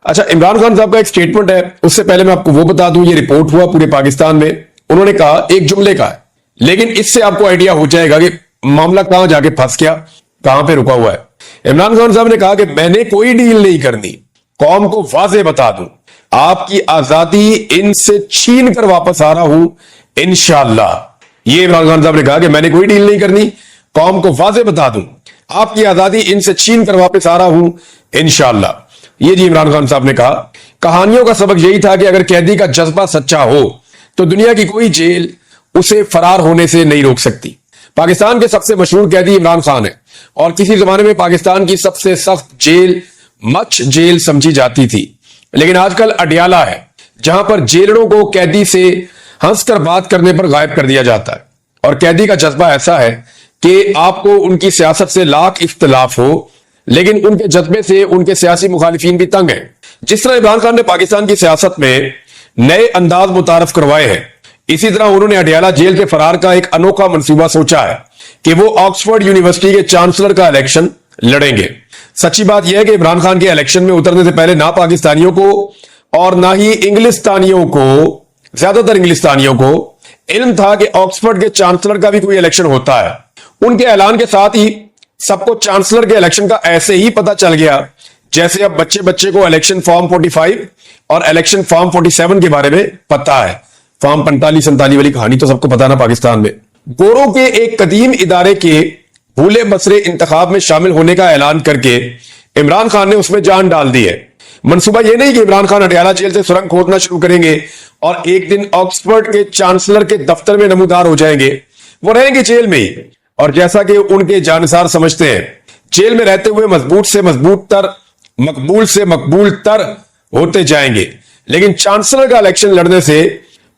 अच्छा, इमरान खान साहब का एक स्टेटमेंट है, उससे पहले मैं आपको वो बता दूं, ये रिपोर्ट हुआ पूरे पाकिस्तान में। उन्होंने कहा एक जुमले का है, लेकिन इससे आपको आइडिया हो जाएगा कि मामला कहां जाके फंस गया, कहां पे रुका हुआ है। इमरान खान साहब ने कहा कि मैंने कोई डील नहीं करनी, कौम को वाजे बता दूं, आपकी आजादी इनसे छीन कर वापस आ रहा हूं इंशाअल्लाह। ये इमरान खान साहब ने कहा कि मैंने कोई डील नहीं करनी, कौम को वाजे बता दूं, आपकी आजादी इनसे छीन कर वापस आ रहा हूं इंशाअल्लाह। ये जी इमरान खान साहब ने कहा। कहानियों का सबक यही था कि अगर कैदी का जज्बा सच्चा हो तो दुनिया की कोई जेल उसे फरार होने से नहीं रोक सकती। पाकिस्तान के सबसे मशहूर कैदी इमरान खान है और किसी जमाने में पाकिस्तान की सबसे सख्त जेल मच जेल समझी जाती थी, लेकिन आजकल अडियाला है, जहां पर जेलरों को कैदी से हंसकर बात करने पर गायब कर दिया जाता है। और कैदी का जज्बा ऐसा है कि आपको उनकी सियासत से लाख इख्तलाफ हो, लेकिन उनके जज्बे से उनके सियासी मुखालिफिन भी तंग हैं। जिस तरह इमरान खान ने पाकिस्तान की सियासत में नए अंदाज मुतारफ करवाए हैं, इसी तरह उन्होंने अडियाला जेल से फरार का एक अनोखा मंसूबा सोचा है कि वो ऑक्सफोर्ड यूनिवर्सिटी के चांसलर का इलेक्शन लड़ेंगे। सच्ची बात यह है कि इमरान खान के इलेक्शन में उतरने से पहले ना पाकिस्तानियों को और ना ही इंग्लिस्तानियों को, ज्यादातर इंग्लिस्तानियों को इल्म था कि ऑक्सफोर्ड के चांसलर का भी कोई इलेक्शन होता है। उनके ऐलान के साथ ही सबको चांसलर के इलेक्शन का ऐसे ही पता चल गया जैसे अब बच्चे बच्चे को इलेक्शन फॉर्म 45 और इलेक्शन फॉर्म 47 के बारे में पता है। फॉर्म 45-47 वाली कहानी तो सबको पता ना पाकिस्तान में। गोरों के एक कदीम इदारे के भूले बसरे इंतखाब में शामिल होने का ऐलान करके इमरान खान ने उसमें जान डाल दी है। मंसूबा यह नहीं कि इमरान खान अडियाला जेल से सुरंग खोदना शुरू करेंगे और एक दिन ऑक्सफोर्ड के चांसलर के दफ्तर में नमूदार हो जाएंगे। वो रहेंगे जेल में ही, और जैसा कि उनके जानसार समझते हैं, जेल में रहते हुए मजबूत से मजबूत तर, मकबूल से मकबूल तर होते जाएंगे। लेकिन चांसलर का इलेक्शन लड़ने से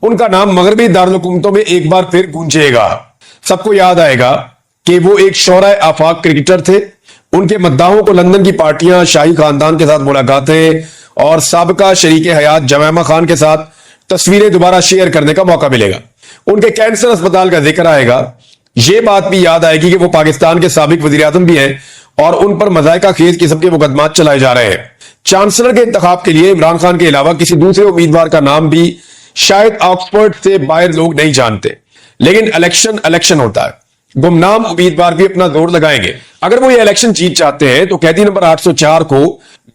उनका नाम मगरबी दारुल-हुकूमतों में एक बार फिर गूंजेगा। सबको याद आएगा कि वो एक शौराए आफाक क्रिकेटर थे। उनके मद्दाहों को लंदन की पार्टियां, शाही खानदान के साथ मुलाकातें और साबिका शरीके हयात जमैमा खान के साथ तस्वीरें दोबारा शेयर करने का मौका मिलेगा। उनके कैंसर अस्पताल का जिक्र आएगा। ये बात भी याद आएगी कि वो पाकिस्तान के साबिक वजीर आजम भी हैं और उन पर मजायका खेज किस्म के मुकदमात चलाए जा रहे हैं। चांसलर के इंतखाब के लिए इमरान खान के अलावा किसी दूसरे उम्मीदवार का नाम भी शायद ऑक्सफोर्ड से बाहर लोग नहीं जानते, लेकिन इलेक्शन होता है। गुमनाम उम्मीदवार भी अपना जोर लगाएंगे। अगर वो ये इलेक्शन जीत जाते हैं तो कैदी नंबर 804 को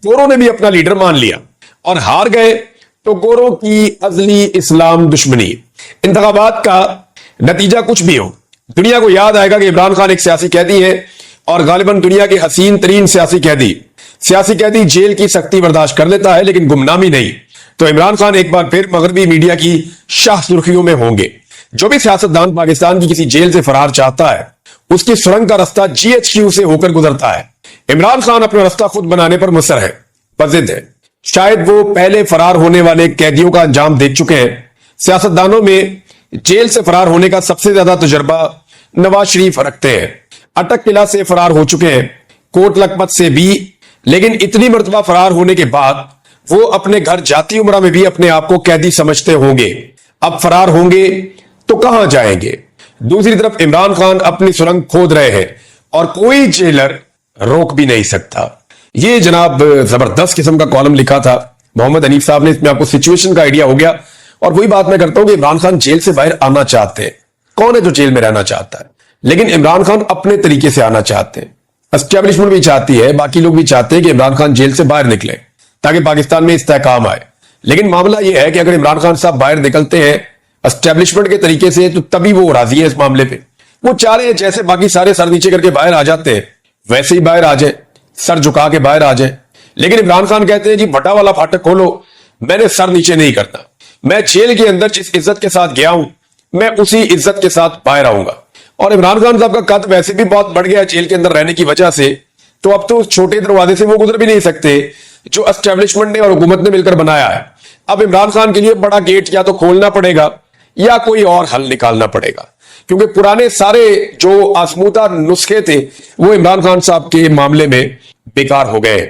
गोरों ने भी अपना लीडर मान लिया, और हार गए तो गोरों की अजली इस्लाम दुश्मनी। इंतखाबात का नतीजा कुछ भी हो, दुनिया को याद आएगा कि इमरान खान एक सियासी कैदी है, और गालिबन दुनिया के हसीन तरीन सियासी कैदी जेल की सख्ती बर्दाश्त कर लेता है, लेकिन गुमनामी नहीं। तो इमरान खान एक बार फिर मगरबी मीडिया की शाह सुर्खियों में होंगे। जो भी सियासतदान पाकिस्तान की किसी जेल से फरार चाहता है, उसकी सुरंग का रास्ता GHQ से होकर गुजरता है। इमरान खान अपना रास्ता खुद बनाने पर मुसर है, बजिद है। शायद वो पहले फरार होने वाले कैदियों का अंजाम देख चुके हैं। सियासतदानों में जेल से फरार होने का सबसे ज्यादा तजुर्बा नवाज शरीफ रखते हैं। अटक किला से फरार हो चुके हैं, कोट लखपत से भी, लेकिन इतनी मर्तबा फरार होने के बाद वो अपने घर जाती उम्र में भी अपने आप को कैदी समझते होंगे। अब फरार होंगे तो कहां जाएंगे? दूसरी तरफ इमरान खान अपनी सुरंग खोद रहे हैं और कोई जेलर रोक भी नहीं सकता। ये जनाब जबरदस्त किस्म का कॉलम लिखा था मोहम्मद हनीफ साहब ने। इसमें आपको सिचुएशन का आइडिया हो गया। और वही बात मैं करता हूं कि इमरान खान जेल से बाहर आना चाहते हैं। कौन है जो जेल में रहना चाहता है? लेकिन इमरान खान अपने तरीके से आना चाहते हैं। एस्टेब्लिशमेंट भी चाहती है, बाकी लोग भी चाहते हैं कि इमरान खान जेल से बाहर निकले ताकि पाकिस्तान में इस्तेहकाम आए। लेकिन मामला यह है कि अगर इमरान खान साहब बाहर निकलते हैं एस्टेब्लिशमेंट के तरीके से, तो तभी वो राजी है इस मामले पे। वो चाह रहे हैं जैसे बाकी सारे सर नीचे करके बाहर आ जाते हैं, वैसे ही बाहर आ जाए, सर झुका के बाहर आ जाए। लेकिन इमरान खान कहते हैं जी भट्टा वाला फाटक खोलो, मैंने सर नीचे नहीं करना। मैं जेल के अंदर जिस इज्जत के साथ गया हूं, मैं उसी इज्जत के साथ बाहर आऊंगा। और इमरान खान साहब का कद वैसे भी बहुत बढ़ गया जेल के अंदर रहने की वजह से, तो अब तो उस छोटे दरवाजे से वो गुजर भी नहीं सकते जो एस्टेब्लिशमेंट ने और हुकूमत ने मिलकर बनाया है। अब इमरान खान के लिए बड़ा गेट या तो खोलना पड़ेगा या कोई और हल निकालना पड़ेगा, क्योंकि पुराने सारे जो आजमूदा नुस्खे थे वो इमरान खान साहब के मामले में बेकार हो गए।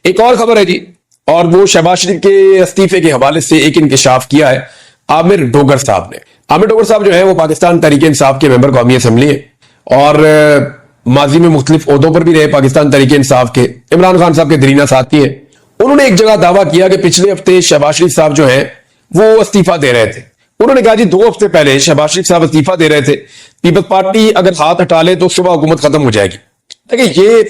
एक और खबर है जी, और वो शहबाज शरीफ के इस्तीफे के हवाले से एक इंकशाफ किया है आमिर डोगर साहब ने। आमिर डोगर साहब जो है वो पाकिस्तान तहरीक इंसाफ के मेंबर कौमी असम्बली है और माजी में मुख्तलिफ ओहदों पर भी रहे पाकिस्तान तहरीक इंसाफ के। इमरान खान साहब के दरीना साथी है। उन्होंने एक जगह दावा किया कि पिछले हफ्ते शहबाज शरीफ साहब जो है वो इस्तीफा दे रहे थे। उन्होंने कहा जी 2 हफ्ते पहले शहबाज शरीफ साहब इस्तीफा दे रहे थे, पीपल्स पार्टी अगर हाथ हटा ले तो सुबह हुकूमत खत्म हो जाएगी। देखिए ये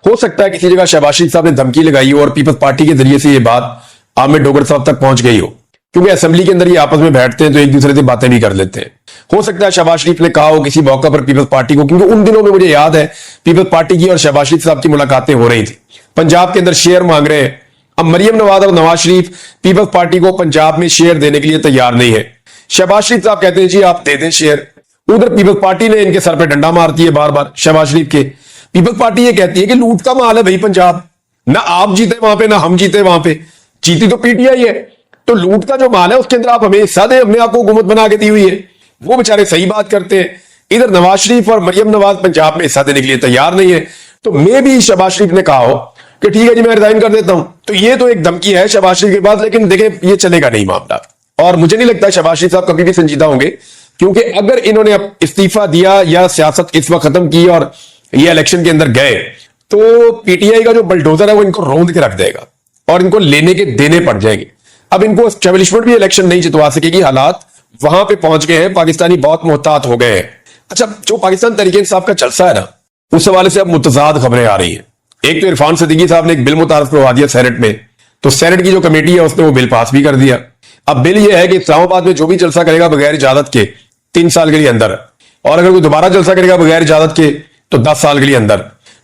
हो सकता है किसी जगह शहबाज शरीफ साहब ने धमकी लगाई हो और पीपल्स पार्टी के जरिए से ये बात आमिर डोगर साहब तक पहुंच गई हो, क्योंकि असेंबली के अंदर ये आपस में बैठते हैं तो एक दूसरे से बातें भी कर लेते हैं। हो सकता है शहबाज शरीफ ने कहा हो किसी मौका पर पीपल्स पार्टी को, क्योंकि उन दिनों में मुझे याद है पीपल्स पार्टी की और शहबाज शरीफ साहब की मुलाकातें हो रही थी, पंजाब के अंदर शेयर मांग रहे हैं। अब मरियम नवाज और नवाज शरीफ पीपल्स पार्टी को पंजाब में शेयर देने के लिए तैयार नहीं है। शहबाज शरीफ साहब कहते हैं जी आप दे दें शेयर, उधर पीपल्स पार्टी ने इनके सर पे डंडा मारती है बार बार शहबाज शरीफ के। पीपल्स पार्टी ये कहती है कि लूट का माल है भाई पंजाब, ना आप जीते वहां पे ना हम जीते वहां पे, जीती तो पीटीआई है, तो लूट का जो माल है उसके अंदर आप हमें हिस्सा दें, हमने आपको हुकूमत बना के दी हुई है। वो बेचारे सही बात करते हैं। इधर नवाज शरीफ और मरियम नवाज पंजाब में हिस्सा देने के लिए तैयार नहीं है। तो मे भी शहबाज शरीफ ने कहा हो कि ठीक है जी मैं रिजाइन कर देता हूं, तो ये तो एक धमकी है शहबाज शरीफ के पास, लेकिन देखें ये चलेगा नहीं मामला। और मुझे नहीं लगता शहबाज शरीफ साहब कभी भी संजीदा होंगे, क्योंकि अगर इन्होंने अब इस्तीफा दिया या सियासत इस वक्त खत्म की और ये इलेक्शन के अंदर गए, तो पीटीआई का जो बलडोजर है वो इनको रौंद के रख देगा और इनको लेने के देने पड़ जाएंगे। अब इनको एस्टेब्लिशमेंट भी इलेक्शन नहीं जितवा सकेगी, हालात वहां पे पहुंच गए हैं, पाकिस्तानी बहुत मोहतात हो गए हैं। अच्छा, जो पाकिस्तान तहरीक इंसाफ का जलसा है ना, उस हवाले से अब मुतजाद खबरें आ रही हैं। एक तो इरफान सिद्दीकी साहब ने एक बिल मुतारफ करवा दिया सेनेट में, तो सेनेट की जो कमेटी है उसने वो बिल पास भी कर दिया। अब बिल ये है कि इस्लामाबाद में जो भी जलसा करेगा बगैर इजाजत के 3 साल के लिए अंदर, और अगर कोई दोबारा जलसा करेगा बगैर इजाजत के तो 10 साल के लिए अंदर।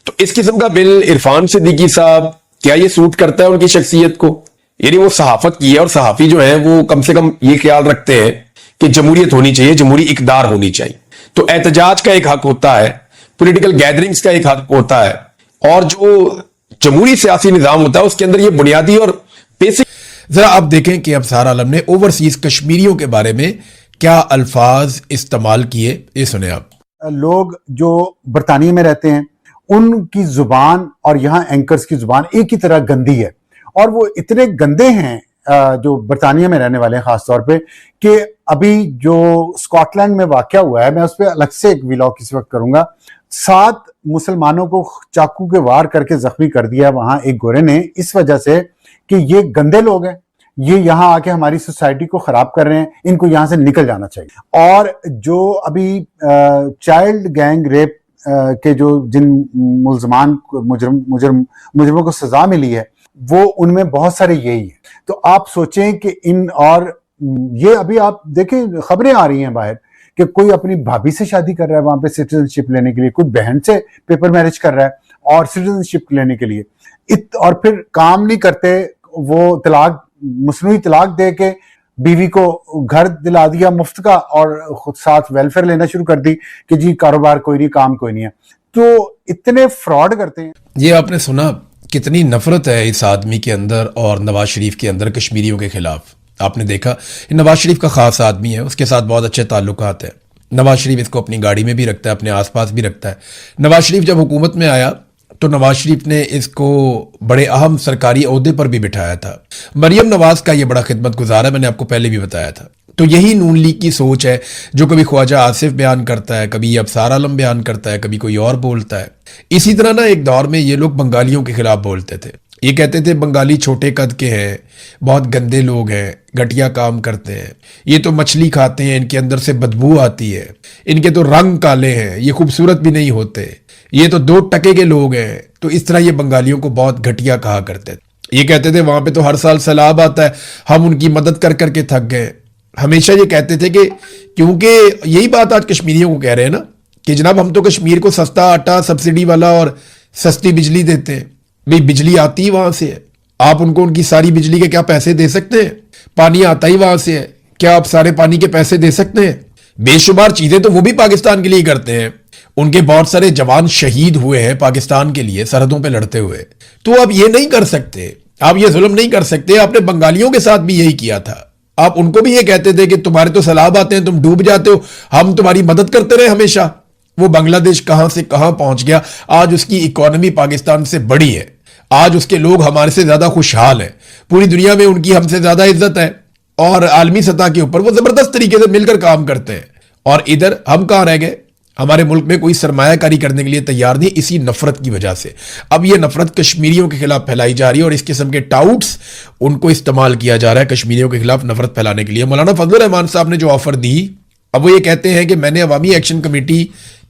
तो इस किस्म का बिल इरफान सिद्दीकी साहब, क्या ये सूट करता है उनकी शख्सियत को? यानी वो सहाफत की है और सहाफी जो है वो कम से कम ये ख्याल रखते हैं कि जमहूरियत होनी चाहिए, जमहूरी इकदार होनी चाहिए। तो एहतजाज का एक हक होता है, पॉलिटिकल गैदरिंग्स का एक हक होता है, और जो जमहूरी सियासी निजाम होता है उसके अंदर ये बुनियादी और बेसिक। जरा आप देखें कि अफसार आलम ने ओवरसीज कश्मीरियों के बारे में क्या अल्फाज इस्तेमाल किए, ये सुने आप। लोग जो बरतानिया में रहते हैं उनकी जुबान और यहाँ एंकर्स की जुबान एक ही तरह गंदी है, और वो इतने गंदे हैं जो बरतानिया में रहने वाले हैं खास तौर पे, कि अभी जो स्कॉटलैंड में वाकया हुआ है, मैं उस पर अलग से एक व्लॉग किसी वक्त करूंगा। 7 मुसलमानों को चाकू के वार करके जख्मी कर दिया वहां एक गोरे ने, इस वजह से कि ये गंदे लोग हैं, ये यहाँ आके हमारी सोसाइटी को खराब कर रहे हैं, इनको यहाँ से निकल जाना चाहिए। और जो अभी चाइल्ड गैंग रेप के जो जिन मुजरमों को सजा मिली है, वो उनमें बहुत सारे यही है। तो आप सोचें कि इन, और ये अभी आप देखें खबरें आ रही हैं बाहर कि कोई अपनी भाभी से शादी कर रहा है वहां पे सिटीजनशिप लेने के लिए, कोई बहन से पेपर मैरिज कर रहा है और सिटीजनशिप लेने के लिए, और फिर काम नहीं करते, वो तलाक, मसनूई तलाक दे के बीवी को घर दिला दिया मुफ्त का और खुद साथ वेलफेयर लेना शुरू कर दी कि जी कारोबार कोई नहीं, काम कोई नहीं है। तो इतने फ्रॉड करते हैं। ये आपने सुना कितनी नफरत है इस आदमी के अंदर और नवाज शरीफ के अंदर कश्मीरियों के खिलाफ। आपने देखा नवाज शरीफ का खास आदमी है, उसके साथ बहुत अच्छे ताल्लुकात है। नवाज शरीफ इसको अपनी गाड़ी में भी रखता है, अपने आसपास भी रखता है। नवाज शरीफ जब हुकूमत में आया तो नवाज शरीफ ने इसको बड़े अहम सरकारी ओहदे पर भी बिठाया था। मरियम नवाज का ये बड़ा खिदमतगुजार है, मैंने आपको पहले भी बताया था। तो यही नून लीग की सोच है जो कभी ख्वाजा आसिफ बयान करता है, कभी ये अफसार आलम बयान करता है, कभी कोई और बोलता है। इसी तरह ना एक दौर में ये लोग बंगालियों के खिलाफ बोलते थे। ये कहते थे बंगाली छोटे कद के हैं, बहुत गंदे लोग हैं, घटिया काम करते हैं, ये तो मछली खाते हैं, इनके अंदर से बदबू आती है, इनके तो रंग काले हैं, ये खूबसूरत भी नहीं होते, ये तो 2 टके के लोग हैं। तो इस तरह ये बंगालियों को बहुत घटिया कहा करते थे। ये कहते थे वहां पे तो हर साल सैलाब आता है, हम उनकी मदद कर करके थक गए। हमेशा ये कहते थे कि, क्योंकि यही बात आज कश्मीरियों को कह रहे हैं ना कि जनाब हम तो कश्मीर को सस्ता आटा, सब्सिडी वाला और सस्ती बिजली देते हैं। भाई बिजली आती ही वहां से है, आप उनको उनकी सारी बिजली के क्या पैसे दे सकते हैं? पानी आता ही वहां से है, क्या आप सारे पानी के पैसे दे सकते हैं? बेशुमार चीजें तो वो भी पाकिस्तान के लिए करते हैं। उनके बहुत सारे जवान शहीद हुए हैं पाकिस्तान के लिए सरहदों पे लड़ते हुए। तो आप ये नहीं कर सकते, आप ये जुल्म नहीं कर सकते। आपने बंगालियों के साथ भी यही किया था। आप उनको भी ये कहते थे कि तुम्हारे तो सैलाब आते हैं, तुम डूब जाते हो, हम तुम्हारी मदद करते रहे हमेशा। वो बांग्लादेश कहां से कहां पहुंच गया, आज उसकी इकोनॉमी पाकिस्तान से बड़ी है, आज उसके लोग हमारे से ज्यादा खुशहाल हैं, पूरी दुनिया में उनकी हमसे ज्यादा इज्जत है और आलमी सतह के ऊपर वो जबरदस्त तरीके से मिलकर काम करते हैं। और इधर हम कहां रह गए? हमारे मुल्क में कोई सरमायाकारी करने के लिए तैयार नहीं, इसी नफरत की वजह से। अब ये नफरत कश्मीरियों के खिलाफ फैलाई जा रही है और इस किस्म के टाउट्स उनको इस्तेमाल किया जा रहा है कश्मीरियों के खिलाफ नफरत फैलाने के लिए। मौलाना फजलुर रहमान साहब ने जो ऑफर दी, अब वो ये कहते हैं कि मैंने अवामी एक्शन कमेटी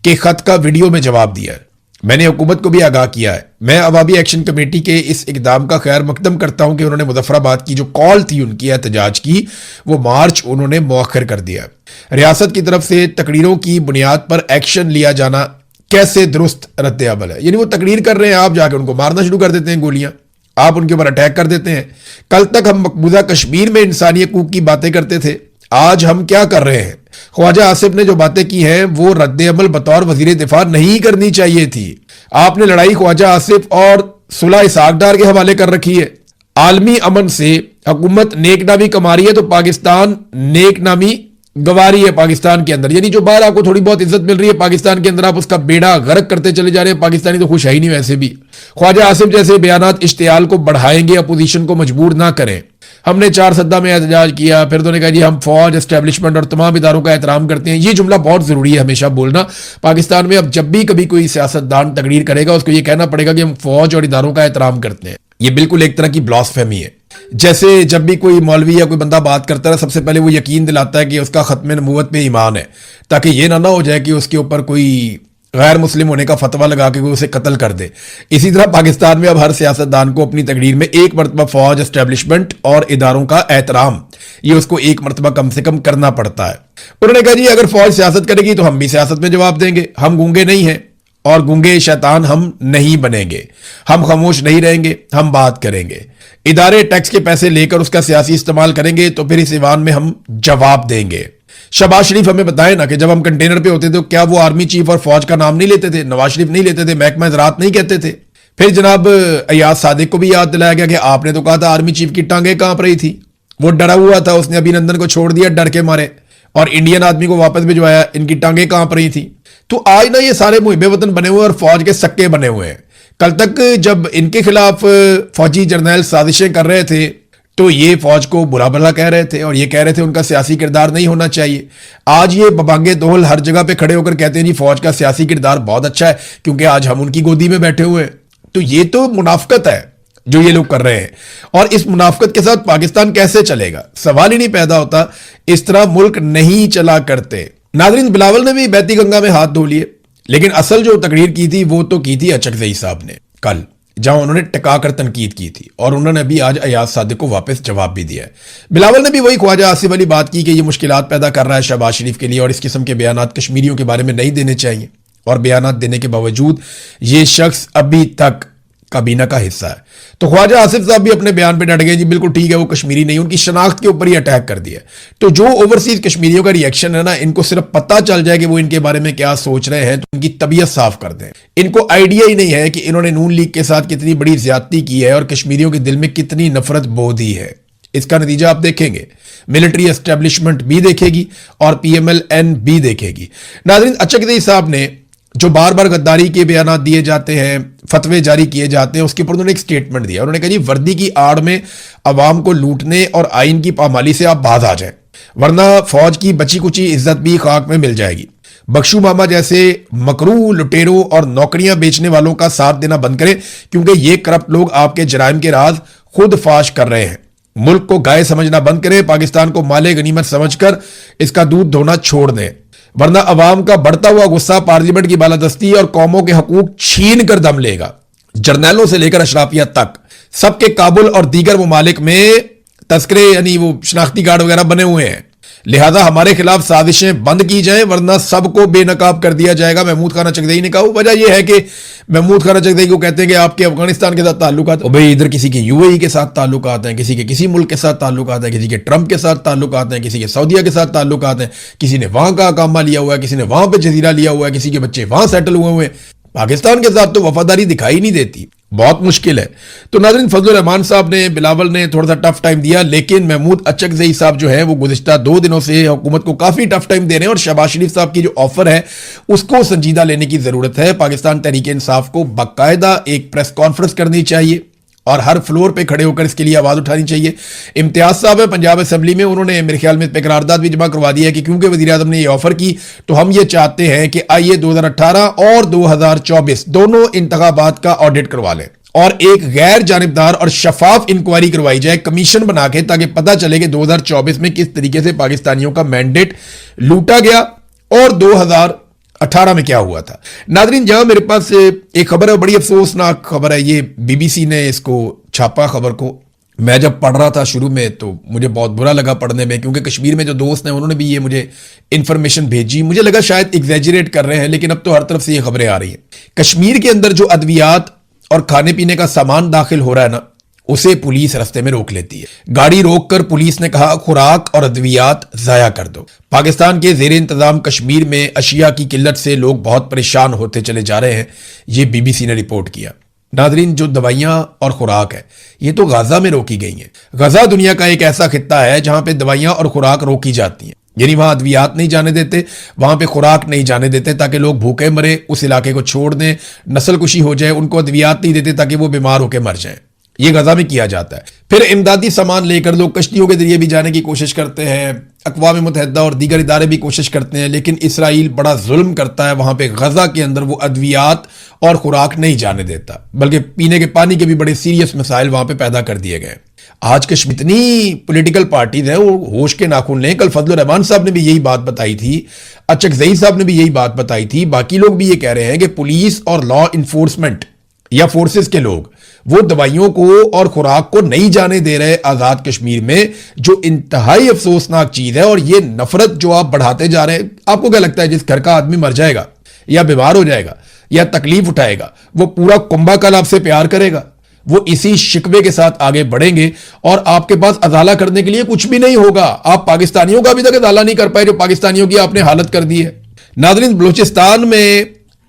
के खत का वीडियो में जवाब दिया है, मैंने हुकूमत को भी आगाह किया है। मैं अवामी एक्शन कमेटी के इस इकदाम का खैर मकदम करता हूं कि उन्होंने मुजफ्फराबाद की जो कॉल थी उनकी एहतजाज की, वो मार्च उन्होंने मौखर कर दिया। रियासत की तरफ से तकरीरों की बुनियाद पर एक्शन लिया जाना कैसे दुरुस्त रद्द अमल है? यानी वो तकरीर कर रहे हैं, आप जाकर उनको मारना शुरू कर देते हैं, गोलियां आप उनके ऊपर अटैक कर देते हैं। कल तक हम मकबूजा कश्मीर में इंसानी हकूक की बातें करते थे, आज हम क्या कर रहे हैं? ख्वाजा आसिफ ने जो बातें की हैं वो रद्द अमल बतौर वजीर दिफा नहीं करनी चाहिए थी। आपने लड़ाई ख्वाजा आसिफ और सुलह इसहाक डार के हवाले कर रखी है। आलमी अमन से हुकूमत नेकनामी कमा रही है तो पाकिस्तान नेकनामी गंवा रही है पाकिस्तान के अंदर। यानी जो बाहर आपको थोड़ी बहुत इज्जत मिल रही है पाकिस्तान के अंदर, आप उसका बेड़ा गर्क करते चले जा रहे हैं। पाकिस्तानी तो खुश है ही नहीं वैसे भी। ख्वाजा आसिफ जैसे बयानात इश्तियाल को बढ़ाएंगे, अपोजिशन को मजबूर ना करें। हमने 4 सद्दा में एहतजाज किया, फिर तो ने कहा जी हम फौज, एस्टेब्लिशमेंट और तमाम इदारों का एहतराम करते हैं। ये जुमला बहुत जरूरी है हमेशा बोलना पाकिस्तान में। अब जब भी कभी कोई सियासतदान तकरीर करेगा उसको ये कहना पड़ेगा कि हम फौज और इदारों का एहतराम करते हैं। ये बिल्कुल एक तरह की ब्लास्फेमी है। जैसे जब भी कोई मौलवी या कोई बंदा बात करता है, सबसे पहले वो यकीन दिलाता है कि उसका खत्म नबूवत पे ईमान है, ताकि ये ना हो जाए कि उसके ऊपर कोई गैर मुस्लिम होने का फतवा लगा के उसे कत्ल कर दे। इसी तरह पाकिस्तान में अब हर सियासतदान को अपनी तकरीर में एक मरतबा फौज, एस्टेब्लिशमेंट और इदारों का एहतराम, ये उसको एक मरतबा कम से कम करना पड़ता है। उन्होंने कहा जी अगर फौज सियासत करेगी तो हम भी सियासत में जवाब देंगे, हम गूंगे नहीं हैं और गूंगे शैतान हम नहीं बनेंगे। हम खामोश नहीं रहेंगे, हम बात करेंगे। इदारे टैक्स के पैसे लेकर उसका सियासी इस्तेमाल करेंगे तो फिर इस ईवान में हम जवाब देंगे। शहबाज शरीफ हमें बताए ना कि जब हम कंटेनर पे होते थे तो क्या वो आर्मी चीफ और फौज का नाम नहीं लेते थे, नवाज शरीफ नहीं लेते थे, महकमा ज़राअत नहीं कहते थे। फिर जनाब अयाज सादिक को भी याद दिलाया गया कि आपने तो कहा था आर्मी चीफ की टांगे कांप रही थी, वो डरा हुआ था, उसने अभिनंदन को छोड़ दिया डर के मारे और इंडियन आदमी को वापस भिजवाया, इनकी टांगे कांप रही थी। तो आज ना ये सारे मुहिबे वतन बने हुए और फौज के सक्के बने हुए हैं। कल तक जब इनके खिलाफ फौजी जर्नैल साजिशें कर रहे थे तो ये फौज को बुरा भला कह रहे थे और ये कह रहे थे उनका सियासी किरदार नहीं होना चाहिए। आज ये बबांगे दोहल हर जगह पे खड़े होकर कहते हैं जी फौज का सियासी किरदार बहुत अच्छा है क्योंकि आज हम उनकी गोदी में बैठे हुए हैं। तो ये तो मुनाफकत है जो ये लोग कर रहे हैं और इस मुनाफकत के साथ पाकिस्तान कैसे चलेगा, सवाल ही नहीं पैदा होता। इस तरह मुल्क नहीं चला करते। नाज़रीन, बिलावल ने भी बैती गंगा में हाथ धो लिए, लेकिन असल जो तकरीर की थी वो तो की थी अचकज़ई साहब ने कल, जहां उन्होंने टिकाकर तनकीद की थी और उन्होंने अभी आज अयाज सादिक को वापस जवाब भी दिया है। बिलावल ने भी वही ख्वाजा आसिफ वाली बात की कि ये मुश्किलात पैदा कर रहा है शहबाज शरीफ के लिए और इस किस्म के बयानात कश्मीरियों के बारे में नहीं देने चाहिए और बयानात देने के बावजूद ये शख्स अभी तक काबीना का हिस्सा है। तो ख्वाजा आसिफ साहब भी अपने बयान पे डट गए जी बिल्कुल ठीक है वो कश्मीरी नहीं, उनकी शनाख्त के ऊपर ही अटैक कर दिया। तो जो ओवरसीज कश्मीरियों का रिएक्शन है ना, इनको सिर्फ पता चल जाए कि वो इनके बारे में क्या सोच रहे हैं तो उनकी तबीयत साफ कर दें। इनको आइडिया ही नहीं है कि इन्होंने नून लीग के साथ कितनी बड़ी ज्यादती की है और कश्मीरियों के दिल में कितनी नफरत बो दी है। इसका नतीजा आप देखेंगे, मिलिट्री एस्टेब्लिशमेंट भी देखेगी और PMLN भी देखेगी। नाज़रीन, अचकज़ई साहब ने जो बार बार गद्दारी के बयान दिए जाते हैं, फतवे जारी किए जाते हैं, उसके ऊपर उन्होंने एक स्टेटमेंट दिया। उन्होंने कहा जी वर्दी की आड़ में अवाम को लूटने और आइन की पामाली से आप बाज आ जाएं, वरना फौज की बची कुची इज्जत भी खाक में मिल जाएगी। बख्शू मामा जैसे मकरू लुटेरों और नौकरियां बेचने वालों का साथ देना बंद करें क्योंकि ये करप्ट लोग आपके जराइम के राज खुद फाश कर रहे हैं। मुल्क को गाय समझना बंद करें, पाकिस्तान को माले गनीमत समझकर इसका दूध धोना छोड़ दें, वरना अवाम का बढ़ता हुआ गुस्सा पार्लियामेंट की बालादस्ती और कौमों के हकूक छीन कर दम लेगा। जर्नैलों से लेकर अशराफिया तक सबके काबुल और दीगर ममालिक में तस्करे यानी वो शनाख्ती कार्ड वगैरह बने हुए हैं। लिहाजा हमारे खिलाफ साजिशें बंद की जाएं वरना सबको बेनकाब कर दिया जाएगा। महमूद खान अचकज़ई ने कहा। वजह यह है कि महमूद खान अचकज़ई को कहते हैं कि आपके अफगानिस्तान के साथ ताल्लुकात, भाई इधर किसी के UAE के साथ ताल्लुकात हैं, किसी के किसी मुल्क के साथ ताल्लुकात हैं, किसी के ट्रंप के साथ ताल्लुकात हैं, किसी के सऊदीया के साथ ताल्लुकात हैं, किसी ने वहां का अकामा लिया हुआ है, किसी ने वहां पर जजीरा लिया हुआ है, किसी के बच्चे वहां सेटल हुए हुए। पाकिस्तान के साथ तो वफादारी दिखाई नहीं देती, बहुत मुश्किल है। तो नाज़रीन, फजलुर रहमान साहब ने, बिलावल ने थोड़ा सा टफ टाइम दिया, लेकिन महमूद अचकज़ई साहब जो है वो गुज़िश्ता 2 दिनों से हुकूमत को काफ़ी टफ टाइम दे रहे हैं और शहबाज शरीफ साहब की जो ऑफर है उसको संजीदा लेने की ज़रूरत है। पाकिस्तान तहरीक इंसाफ को बाकायदा एक प्रेस कॉन्फ्रेंस करनी चाहिए और हर फ्लोर पे खड़े होकर इसके लिए आवाज उठानी चाहिए। इम्तियाज साहब है पंजाब असेंबली में, उन्होंने मेरे ख्याल में करारदाद भी जमा करवा दिया है कि क्योंकि वजीर आजम ने ये ऑफर की तो हम ये चाहते हैं कि आइए 2018 और 2024 दोनों इंतखाबात का ऑडिट करवा लें और एक गैर जानिबदार और शफाफ इंक्वायरी करवाई जाए कमीशन बना के, ताकि पता चले कि 2024 में किस तरीके से पाकिस्तानियों का मैंडेट लूटा गया और 2018 में क्या हुआ था। नादरीन, जहां मेरे पास एक खबर है, बड़ी अफसोसनाक खबर है, ये बीबीसी ने इसको छापा खबर को। मैं जब पढ़ रहा था शुरू में तो मुझे बहुत बुरा लगा पढ़ने में, क्योंकि कश्मीर में जो दोस्त हैं उन्होंने भी ये मुझे इंफॉर्मेशन भेजी। मुझे लगा शायद एग्जैजरेट कर रहे हैं, लेकिन अब तो हर तरफ से ये खबरें आ रही हैं। कश्मीर के अंदर जो अद्वियात और खाने पीने का सामान दाखिल हो रहा है ना, उसे पुलिस रास्ते में रोक लेती है। गाड़ी रोककर पुलिस ने कहा खुराक और अद्वियात जाया कर दो। पाकिस्तान के जेर इंतजाम कश्मीर में अशिया की किल्लत से लोग बहुत परेशान होते चले जा रहे हैं, ये बीबीसी ने रिपोर्ट किया। नादरीन, जो दवाइयां और खुराक है ये तो गाजा में रोकी गई हैं। गाजा दुनिया का एक ऐसा खित्ता है जहां पे दवाइयां और खुराक रोकी जाती हैं, यानी वहां अद्वियात नहीं जाने देते, वहां पे खुराक नहीं जाने देते ताकि लोग भूखे मरे, उस इलाके को छोड़ दें, नस्ल कुशी हो जाए। उनको अद्वियात नहीं देते ताकि वो बीमार होकर मर जाएं। ये गजा में किया जाता है। फिर इमदादी सामान लेकर लोग कश्तियों के जरिए भी जाने की कोशिश करते हैं। अक़वाम मुत्तहिदा और दीगर इदारे भी कोशिश करते हैं, लेकिन इसराइल बड़ा जुल्म करता है। वहां पे गजा के अंदर वो अद्वियात और खुराक नहीं जाने देता, बल्कि पीने के पानी के भी बड़े सीरियस मसाइल वहां पे पैदा कर दिए गए। आज कश्मीर इतनी पॉलिटिकल पार्टीज हैं, वो होश के नाखून लें। कल फजल रहमान साहब ने भी यही बात बताई थी, अचकजई साहब ने भी यही बात बताई थी, बाकी लोग भी ये कह रहे हैं कि पुलिस और लॉ इन्फोर्समेंट या फोर्सेस के लोग वो दवाइयों को और खुराक को नहीं जाने दे रहे आजाद कश्मीर में, जो इंतहाई अफसोसनाक चीज है। और ये नफरत जो आप बढ़ाते जा रहे हैं, आपको क्या लगता है जिस घर का आदमी मर जाएगा या बीमार हो जाएगा या तकलीफ उठाएगा, वो पूरा कुंभा कल आपसे प्यार करेगा? वो इसी शिकवे के साथ आगे बढ़ेंगे और आपके पास अजाला करने के लिए कुछ भी नहीं होगा। आप पाकिस्तानियों का अभी तक अजाला नहीं कर पाए, जो पाकिस्तानियों की आपने हालत कर दी है। नादरीन,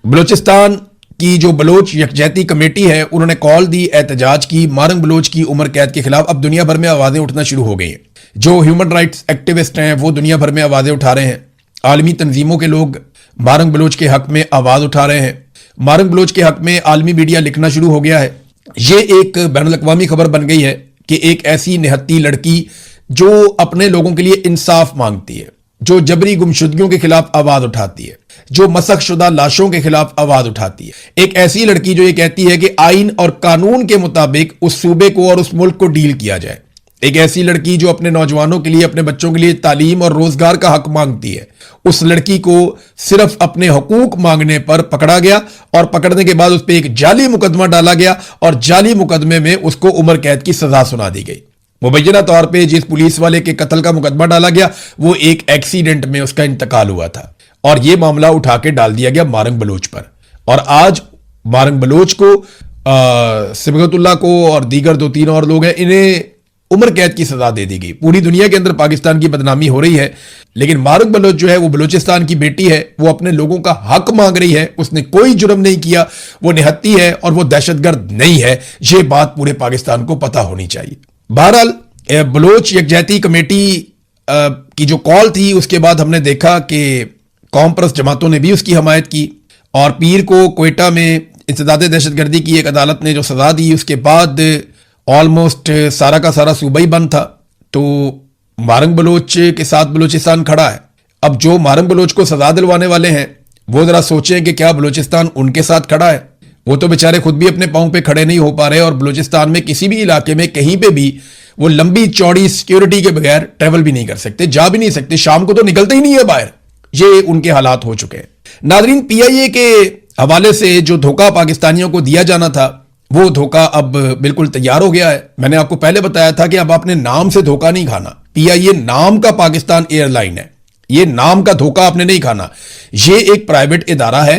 बलोचिस्तान की जो बलोच यकजहती कमेटी है, उन्होंने कॉल दी एहतजाज की। मारंग बलोच की उम्र कैद के खिलाफ अब दुनिया भर में आवाजें उठना शुरू हो गई हैं। जो ह्यूमन राइट्स एक्टिविस्ट हैं वो दुनिया भर में आवाजें उठा रहे हैं। आलमी तंजीमों के लोग मारंग बलोच के हक में आवाज उठा रहे हैं। मारंग बलोच के हक में आलमी मीडिया लिखना शुरू हो गया है। ये एक बैनुल-अक़वामी खबर बन गई है कि एक ऐसी निहत्ती लड़की जो अपने लोगों के लिए इंसाफ मांगती है, जो जबरी गुमशुदगियों के खिलाफ आवाज उठाती है, जो मसखशुदा लाशों के खिलाफ आवाज उठाती है, एक ऐसी लड़की जो ये कहती है कि आइन और कानून के मुताबिक उस सूबे को और उस मुल्क को डील किया जाए, एक ऐसी लड़की जो अपने नौजवानों के लिए, अपने बच्चों के लिए तालीम और रोजगार का हक मांगती है। उस लड़की को सिर्फ अपने हकूक मांगने पर पकड़ा गया और पकड़ने के बाद उस पर एक जाली मुकदमा डाला गया और जाली मुकदमे में उसको उम्र कैद की सजा सुना दी गई। मुबैना तौर पे जिस पुलिस वाले के कत्ल का मुकदमा डाला गया वो एक एक्सीडेंट में उसका इंतकाल हुआ था और यह मामला उठा के डाल दिया गया मारंग बलोच पर। और आज मारंग बलोच को, सिबगतुल्लाह को और दीगर 2-3 और लोग हैं, इन्हें उम्र कैद की सजा दे दी गई। पूरी दुनिया के अंदर पाकिस्तान की बदनामी हो रही है, लेकिन मारंग बलोच जो है वो बलोचिस्तान की बेटी है, वो अपने लोगों का हक मांग रही है। उसने कोई जुर्म नहीं किया, वो निहत्ती है और वो दहशतगर्द नहीं है। ये बात पूरे पाकिस्तान को पता होनी चाहिए। बहरहाल बलोच यकजहती कमेटी की जो कॉल थी, उसके बाद हमने देखा कि कौम परस्त जमातों ने भी उसकी हमायत की और पीर को कोयटा में इंसदाद दहशतगर्दी की एक अदालत ने जो सजा दी, उसके बाद ऑलमोस्ट सारा का सारा सूबा ही बंद था। तो मारंग बलोच के साथ बलोचिस्तान खड़ा है। अब जो मारंग बलोच को सजा दिलवाने वाले हैं वो जरा सोचें कि क्या बलोचिस्तान उनके साथ खड़ा है? वो तो बेचारे खुद भी अपने पांव पे खड़े नहीं हो पा रहे और बलोचिस्तान में किसी भी इलाके में कहीं पे भी वो लंबी चौड़ी सिक्योरिटी के बगैर ट्रेवल भी नहीं कर सकते, जा भी नहीं सकते, शाम को तो निकलते ही नहीं है बाहर। ये उनके हालात हो चुके हैं। नादरीन, पीआईए के हवाले से जो धोखा पाकिस्तानियों को दिया जाना था वो धोखा अब बिल्कुल तैयार हो गया है। मैंने आपको पहले बताया था कि अब आपने नाम से धोखा नहीं खाना। पीआईए नाम का पाकिस्तान एयरलाइन है, ये नाम का धोखा आपने नहीं खाना। ये एक प्राइवेट इदारा है,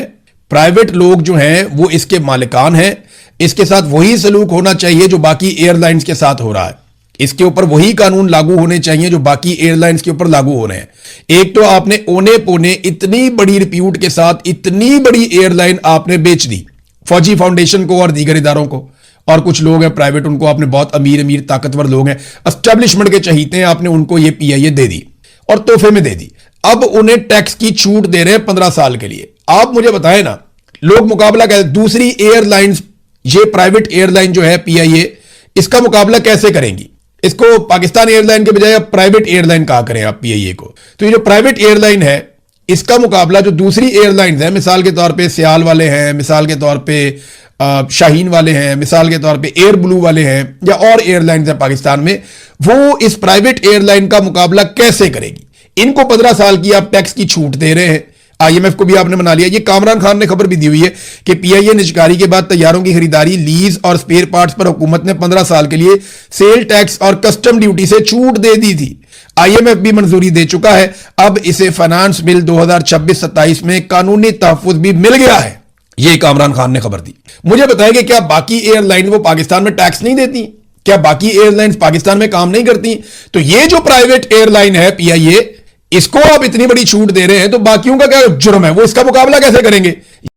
प्राइवेट लोग जो हैं वो इसके मालिकान हैं। इसके साथ वही सलूक होना चाहिए जो बाकी एयरलाइंस के साथ हो रहा है। इसके ऊपर वही कानून लागू होने चाहिए जो बाकी एयरलाइंस के ऊपर लागू हो रहे हैं। एक तो आपने ओने पोने इतनी बड़ी रिप्यूट के साथ इतनी बड़ी एयरलाइन आपने बेच दी फौजी फाउंडेशन को और दीगर इदारों को, और कुछ लोग हैं प्राइवेट, उनको आपने बहुत अमीर अमीर ताकतवर लोग हैं, एस्टेब्लिशमेंट के चहीते हैं, आपने उनको ये पीआईए दे दी और तोहफे में दे दी। अब उन्हें टैक्स की छूट दे रहे हैं 15 साल के लिए। आप मुझे बताएं ना, लोग मुकाबला कर दूसरी एयरलाइंस, ये प्राइवेट एयरलाइन जो है पीआईए, इसका मुकाबला कैसे करेंगी? इसको पाकिस्तान एयरलाइन के बजाय अब प्राइवेट एयरलाइन कहा करें आप पीआईए को। तो ये जो प्राइवेट एयरलाइन है, इसका मुकाबला जो दूसरी एयरलाइंस हैं, मिसाल के तौर पे सियाल वाले हैं, मिसाल के तौर पे शाहीन वाले हैं, मिसाल के तौर पे एयर ब्लू वाले हैं, या और एयरलाइंस हैं पाकिस्तान में, वो इस प्राइवेट एयरलाइन का मुकाबला कैसे करेगी? इनको 15 साल की आप टैक्स की छूट दे रहे हैं, आईएमएफ को भी आपने मना लिया। ये कामरान खान ने खबर भी दी हुई है कि पीआईए निजकारी के बाद तैयारों की खरीदारी, लीज और स्पेयर पार्ट्स पर हुकूमत ने 15 साल के लिए सेल टैक्स और कस्टम ड्यूटी से छूट दे दी थी। आईएमएफ भी मंजूरी दे चुका है। अब इसे फाइनेंस बिल 2026-27 में कानूनी तहफ्फुज भी मिल गया है। ये कामरान खान ने खबर दी। मुझे बताएं कि क्या बाकी एयरलाइन वो पाकिस्तान में टैक्स नहीं देती? क्या बाकी एयरलाइंस पाकिस्तान में काम नहीं करती? तो ये जो प्राइवेट एयरलाइन है पीआईए, इसको आप इतनी बड़ी छूट दे रहे हैं, तो बाकियों का क्या जुर्म है? वो इसका मुकाबला कैसे करेंगे?